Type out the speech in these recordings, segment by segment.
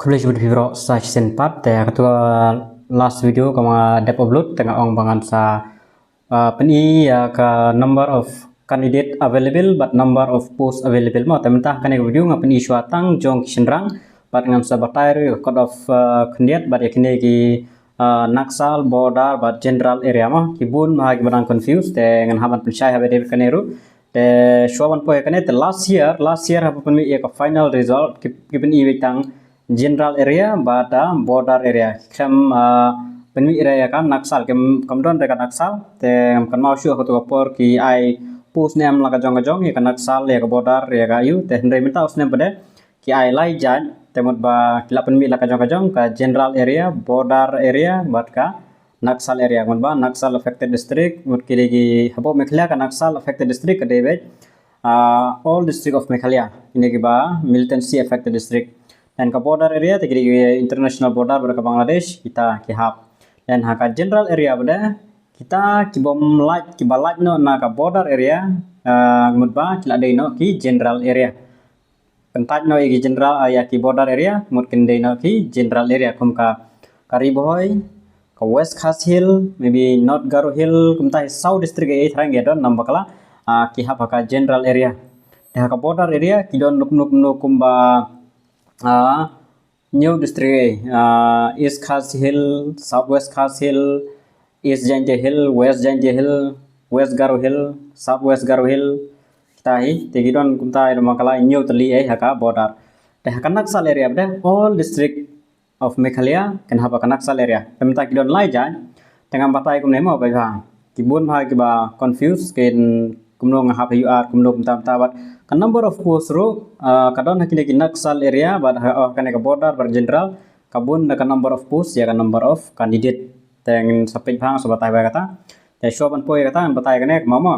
Kembali seperti Vibro sa season 4 te ketua last video kama dep upload tengah ong bangan sa peni ya ka number of candidate available but number of post available mo tementah kan video nga peni suatang jong kishenrang bat ngam sa batai code of candidate bat yakine ki naksal border but general area mo kibun mahagi barang confused te ngan haban pensai habe de kaneru te shuaban po yakane te last year habu peni ya ka final result kipen i tang general area bata border area kem penwi area kan naksal kem don dekat naksal te kan mau syu ko por ki ai pus nem la ka jong ya kan naksal ya ka border ya ka yu te hendai minta usnem pade ki ai lai jan te mot ba kila penwi la ka jong ka general area border area bat ka naksal area mot ba naksal affected district mot ki lagi habo mekhala ka naksal affected district ka debe all district of Meghalaya ini ki ba militancy affected district dan ke border area tegri international border berke Bangladesh kita kihap dan haka general area beda kita kibom light kibalat no na ka border area mudba kila dei no ki general area pentat no ki general ya ki border area mud kin dei no ki general area kum ka Kariboy ka West Khas Hill maybe North Garo Hill kum ta South district e thrang gedon nambakala kihap haka general area dan haka border area kidon nuk kumba new district East Khas Hill, Southwest Khas Hill, East Jaintia Hill, West Jaintia Hill, West Garo Hill, Southwest Garo Hill. Kita hi tegidon kumta irma kala new tali haka border. Teh haka naksal area bda all district of Meghalaya kan haba naksal area. Temta kidon lai jan tengah batai kum nemo bai bang. Kibun bha kiba confused ken kumno ngahap UR kumno kumta bat kan number of post ro kadon hakine ki naksal area but kan ka border bar general kabun ka number of post ya kan number of candidate teng sapit bang sobatai ba kata te shoban poi kata an batai kane mama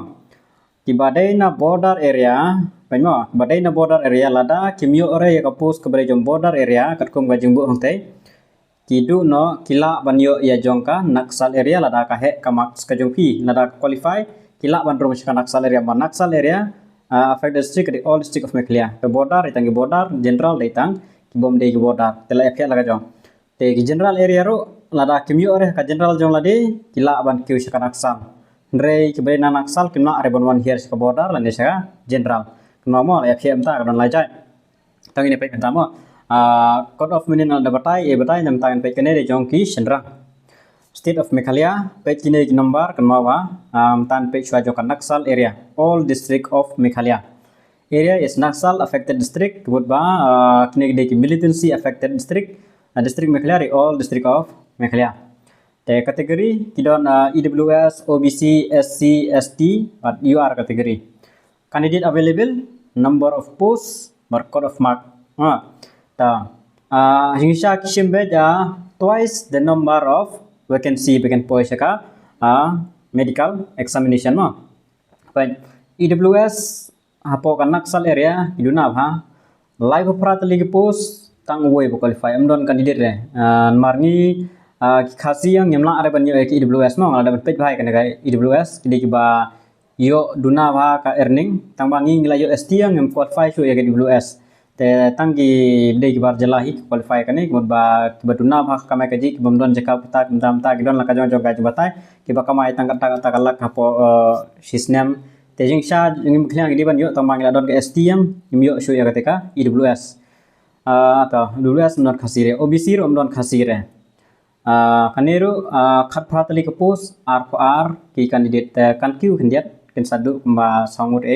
ki badai na border area paimo badai na border area lada kimyo ore ya ka post ka bare jom border area kat kum ga jingbu hongte kidu no kila banyo ya jongka naksal area lada ka he ka max ka jongpi lada qualify kila ban rom ka naksal area man naksal area affect district di all district of Meghalaya the border itang border general datang kibom de border tela efya laga jong te general area ro lada kimyo ore ka general jong lade kila ban kiu shaka naksal re kibai na naksal kina are bon one here ka border lande shaka general kino mo efya mta ka don lai jai tang ini pe kentamo code of minin da batai e batai nam tangan pe kene de jong ki senra State of Meghalaya, page kini number kenmawa tan page wajo kan Naksal area, all district of Meghalaya. Area is Naksal affected district, good ba kini de militancy affected district, district Meghalaya all district of Meghalaya. The category kidon EWS, OBC, SC, ST, but UR category. Candidate available, number of posts, code of mark. Hingsha kishimbe twice the number of vacancy vacant post ka medical examination mo but EWS hapo kan naksal area iduna ha live prat ligi post tang way qualify amdon candidate re marni khasi yang nyamla are banyo ki EWS mo ngala dapat page bhai kan ga EWS kidi ba yo duna ba ka earning tang bangi ngila yo ST yang qualify so ya ke EWS te tanggi de bar jalahi qualify kane mod ba kibaduna bha kamai kaji kibamdon jaka pata kimtam ta gidon la kajong jong gaji batai kiba kamai tangkat ta kalak hapo sisnem te jing sha ngim khliang di ban yo tamang la don ke STM ngim yo shu ya ketika EWS atau EWS non khasire OBC rom don khasire kaneru khat pratali ke post R ki candidate kan kiu kandidat ken sadu ma sangut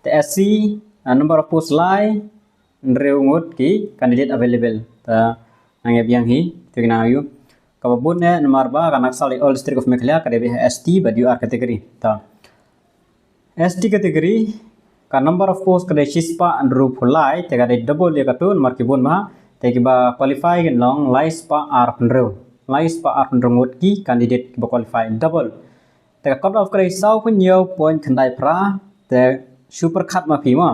te SC number of post lai reungut ki candidate available ta angge biang hi tigna ayu kabun ne nomor ba kan naksal all district of Meghalaya ka debe ST but UR category ta ST category ka number of post ka de shispa and ru phulai te ka de double ya ka tu nomor ki bun ma te ki ba qualify gen long lai spa R penru lai spa R penrungut ki candidate ki ba qualify double te ka cut off krai sau pun yo point khandai pra te super khat ma phi ma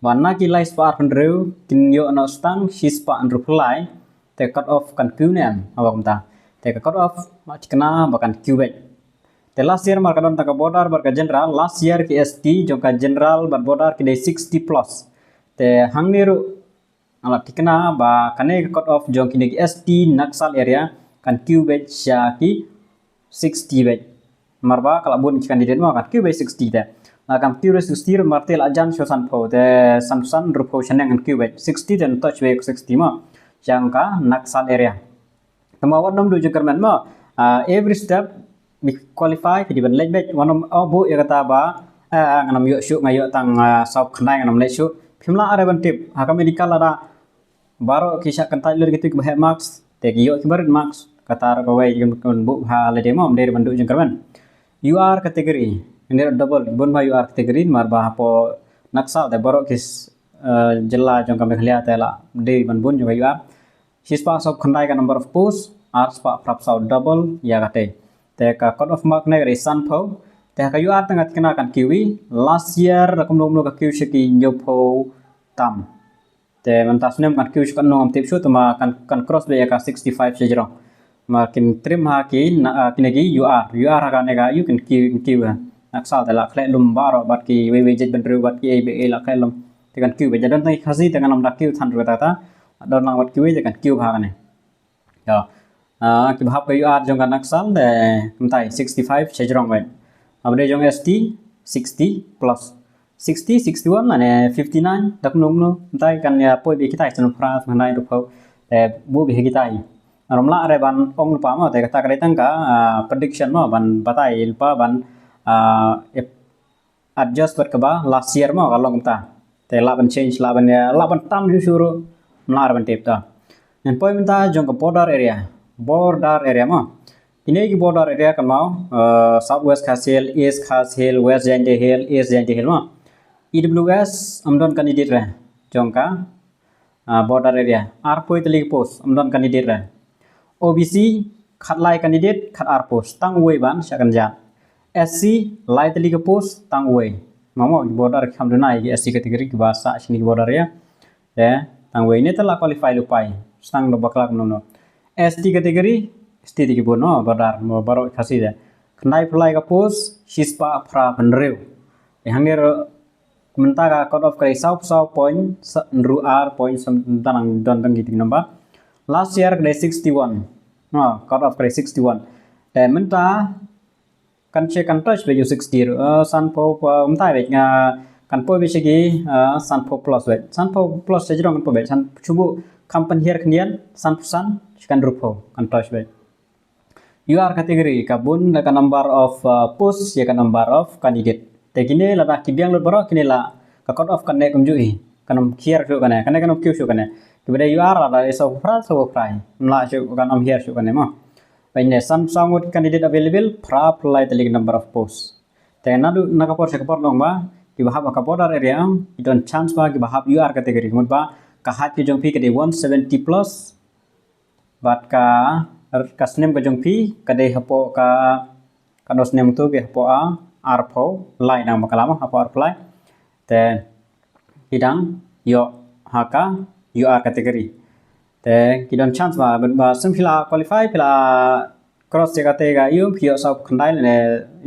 Warna kilai spa penderu kinyo no stang shispa andru pulai te cut off kan kunen awak mta te cut off kena bakan kubet te last year markadon taka border barka general last year ki ST jongka general bar border ki 60 plus te hangniru alat dikena ba kane cut off jong kini ST Naxal area kan Q bet syaki 60 bet marba kalau bun kandidat mo kan Q bet 60 te kan Q bet 60 martel ajan shosan po te samsan rupo shaneng kan Q bet 60 dan touch bet 60 mo jangka Naxal area tamawan nom du jengkerman mo every step we qualify di ban leg bet wanom obu ya kata ba nganam yo syuk ngayo tang sau khnai nganam le syuk phimla are ban tip haka medical ada baro kisah kentai lur gitu ke marks te yo kibarit marks kata ko wai kun bu ha le demo der bandu jengkerman UR category ini double bun ba UR category mar ba po Naxal te baro kis jela jong kami khlia te la de ban bun jong UR hispa sau khnai ka number of posts R spa prap sau double ya kate te ka cut off mark ne re san pho te ka UR tengah kena kan kiwi last year rakum nom ka kiwi shiki nyopo tam te mantas nem kan kiwi kan nom tip shoot ma kan cross be ka 65 sejero makin trim ha ki kinegi UR ka ne ka you can kiwi Naxal te la khle lum baro bat ki we jet ben ru bat ki e la khle lum te kan kiwi jadan tai khasi te kan nom da kiwi than ru ta ta don lang bat kiwi te kan kiwi ha ne ya ki bahap ka UR jong kan Naxal de kumtai 65 sejero ben Abde jong ST 60 plus 60 61 ane 59 dak nung no tai kan ya poi bi kita sun pra manai ru phau bu bi kita romla are ban ong pa ma te kata kare tang ka prediction ma ban batai pa ban adjust ber ba last year ma kalong ta te la ban change la ban tam ju suru mlar ban tip ta and poi minta jong ka border area ma ini ki border area kan mau southwest Kashil, east Kashil, west Jante Hill, east Jante Hill ma EWS amdon candidate re jongka border area R poi teli post amdon candidate re OBC khat lai candidate khat R post tang wei ban syakan ja SC lai teli post tang wei mamo border kham dunai ki SC category ki bahasa sini border ya tang wei ini telah qualify lupai stang do baklak nono ST category ST di bono badar mo baro khasi de khnai phlai ka post shispa phra banreu hangir menta ka cut off krai sau point nru R point tanang don tang gitu number last year krai 61 no cut off krai 61 dan menta kan check kan touch be 60 san po menta be kan po be sigi san po plus sejrong po be san chubu company here knian san kan rupo kan touch be UR category kabun ka number of posts ya ka number of candidate te kini la kibiang lo baro kini la ka cut off kan ne kumju hi kanam here shu kan kanam kyu shu kan kibade UR la so fry mla shu kanam here shu kan ma baine some sangut candidate available pra apply the number of posts te na du na ka por se ka por long ba ki bahab ka border area idon chance ba ki bahab UR category mut ba ka hat ki jong phi ke 170 plus bat ka kasnem ka jong phi kade hapo ka kanosnem tu ke hapo a arpo lai nang makalama hapo arpo lai te hidang yo haka UR category te kidon chance ba simphila qualify pila cross jagate ga yu phio sau khandai ne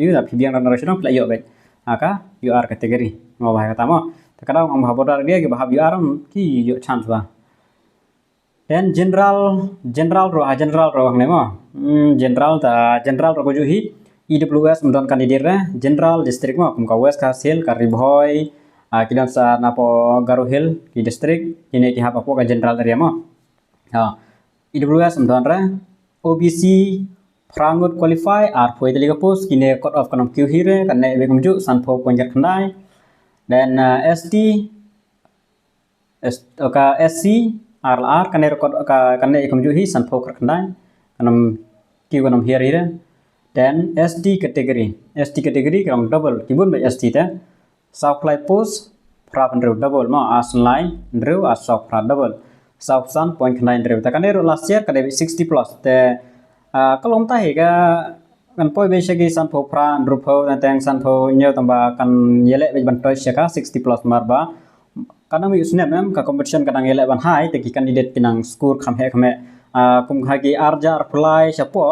yu da phibiang na rasional pla yo bet haka UR category mo ba kata mo te kadang am habodar dia ke bahab UR ki yo chance ba dan general ro ne mo general ro ko hi EWS mdon candidate re general district mo kum ka west Kashil ka Ribhoi kidon sa napo Garo Hill ki district ini ki hapa po ka general area mo EWS mdon re OBC prangut qualify ar poi teli ka post kine cut off kanam Q hire kan ne be kumju san pho ponjat khandai dan SC RLR kan ne kumju hi san pho khandai kanam Q kanam here dan SD category kan double kibun be SD ta supply post prap double ma aslai ndrew asop pra double south sun point khandai ndrew ta kan ne last year kan 60 plus te kalom ta he ga kan poi be shagi san pho pra ndru pho tang san pho nyo tamba kan yele be ban toy shaka 60 plus marba kadang yu snap mem ka competition kadang yele ban high te ki candidate pinang score khame kum khagi arja apply chapo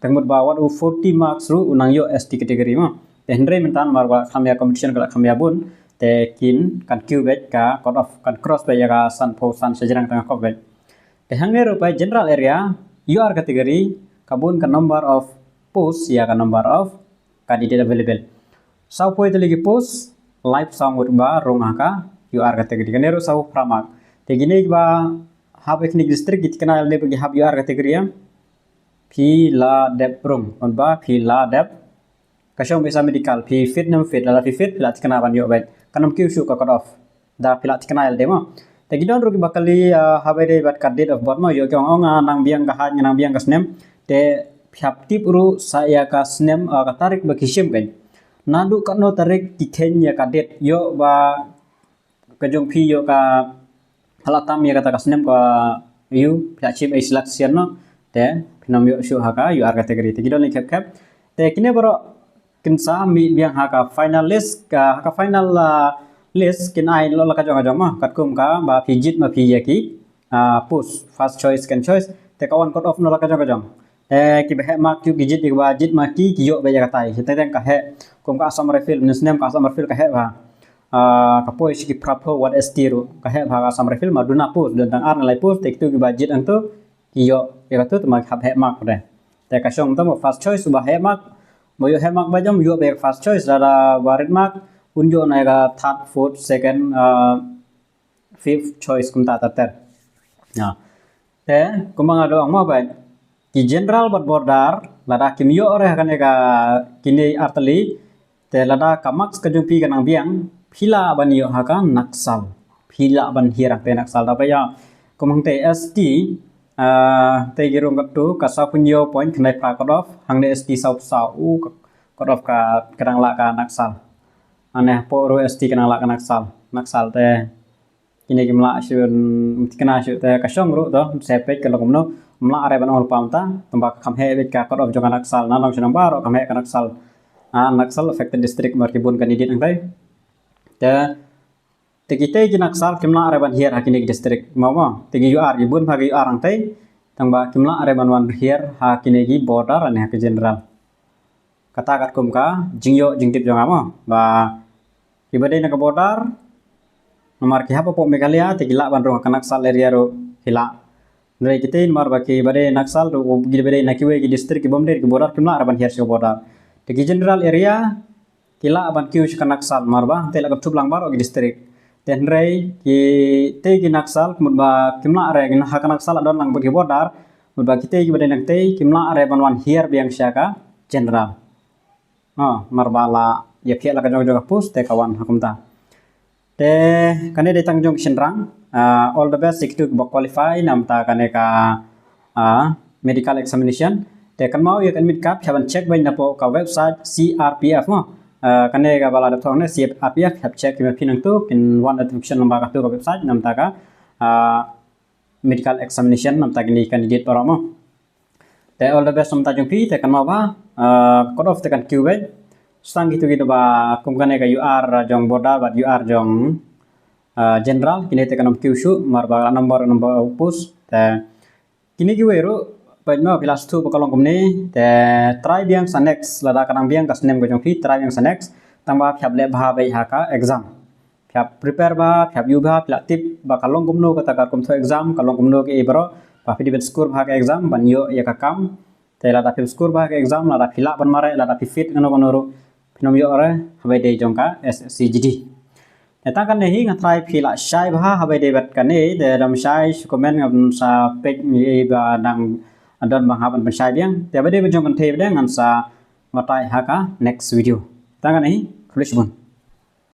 tengmut ba 140 marks ru unang yo ST category ma te hendre mentan marwa khamya competition kala khamya bun te kin kan qubit ka cut off kan cross ba ya ka sun po sun sejarang tengah qubit te hangne rupai general area UR category kabun ka number of posts ya ka number of candidate available sau poi te lagi post live samut ba rong haka UR category kanero sau pramak te gini ba hab eknik district git kenal ne bagi hab UR category ya phi la dep rong on ba phi la dep kasong bisa medical phi fit nam fit la phi fit pila tikana ban yo bet kanam kiu shu ka cut off da pila tikana el demo te gidon rugi bakali habere bat kad date of birth mo yo kyong onga nang biang ka hat nang biang ka snem te phap tip ru saya ka snem ka tarik ba kishim ben nadu ka no tarik kithen ya ka date yo ba kajong phi yo ka halatam ya kata ka snem ka yu pila chim ai selection no te phinam yo shu haka UR category te gidon ni khap te kine baro kinsa mi biang haka final list ka haka final list kin ai lo ka jong ma kat kum ka ba pijit ma pi yaki push first choice second choice te kawan cut off no la ka jong ki be mark ki gijit ki ba jit ma ki yo be ya tai te teng ka he kum ka asam refill nisnem ka asam refill ka he ba ka poi ki prapo what is tiru ka he ba asam refill ma duna push dan tang ar nalai push te tu ki ba jit ang tu ki yo ya tu ma khap he mark de te ka shong tu first choice ba he mark boyo he mark ba jom yo be first choice da warit mark unjo na ga third fourth second fifth choice kum ta ter ya te kumang ado ang mo ba ki general bat border lada kim yo ore kan ga kini artali te lada kamak ka jumpi kanang biang phila ban yo ha ka naksal phila ban hirang te naksal da ba ya kumang te st te girong tu kasa punyo point knai pra cut off hang ne st sau u cut off ka kadang la ka naksal aneh po ro st kanang la ka naksal te kini kimla syun kena syu te kasong ru to sepek kalau kumno mla are ban ol pamta tambak khamhe bit ka cut off jong naksal na long senang baro khamhe ka naksal affected district markibun candidate ang tai te tegite ki naksal kimla are ban hier hakini district mama tegi UR gibun bagi UR ang tai tangba kimla are ban wan hier hakini gi border ane hak general kata kat kum ka jingyo jingtip jong amo ba ibade na ka border nomor ki hapa po Meghalaya tegila ban rong ka naksal area ro hila nai kite mar ba ki ibade naksal ro gibade na kiwe ki district ki bomder ki border kimla are ban hier se border tegi general area kila ban kiu ka naksal mar ba te la ka tuplang bar ki district ten rei ki te ki naksal mut ba kimla are ki hak naksal adon lang ki border mut ba kite ki ibade nak te kimla are ban wan hier biang syaka general marbala ya pihak la ka jong pus te kawan hakumta te kane de tangjong senrang all the best to qualify namta kane ka medical examination te kan mau ya kan mit kap chaban check bain na po ka website CRPF mo kane ka bala da thong ne CRPF have check me pinang tu kin one notification number ka tu ka website namta ka medical examination namta kini candidate para mo te all the best namta jong pi te kan mau ba cut off te kan QA sang gitu ba kum kane ka UR jong border bat UR jong general kini te kanam kyushu marba number post te kini ki wero pajma pilas tu bakalong kumne te try biang sanex lada kanang biang kasnem gojong fi try biang sanex tangba phap le bha bai haka exam phap prepare ba phap yu ba pla tip bakalong kumno kata kar kum tho exam kalong kumno ke ibro pa fi dibet score bha ka exam ban yo ya ka kam te lada fi score bha ka exam lada phila ban mare lada fi fit ngono ngono ro phinom yo ore habai de jongka SSCGD eta kan nehi ngatrai phila shai bha habai de bat kan de dam shai comment ngam sa pek ni ba dang adon bang haban ban shai biang te ba de jong kan the de ngan sa matai haka next video ta kan nehi khulish bun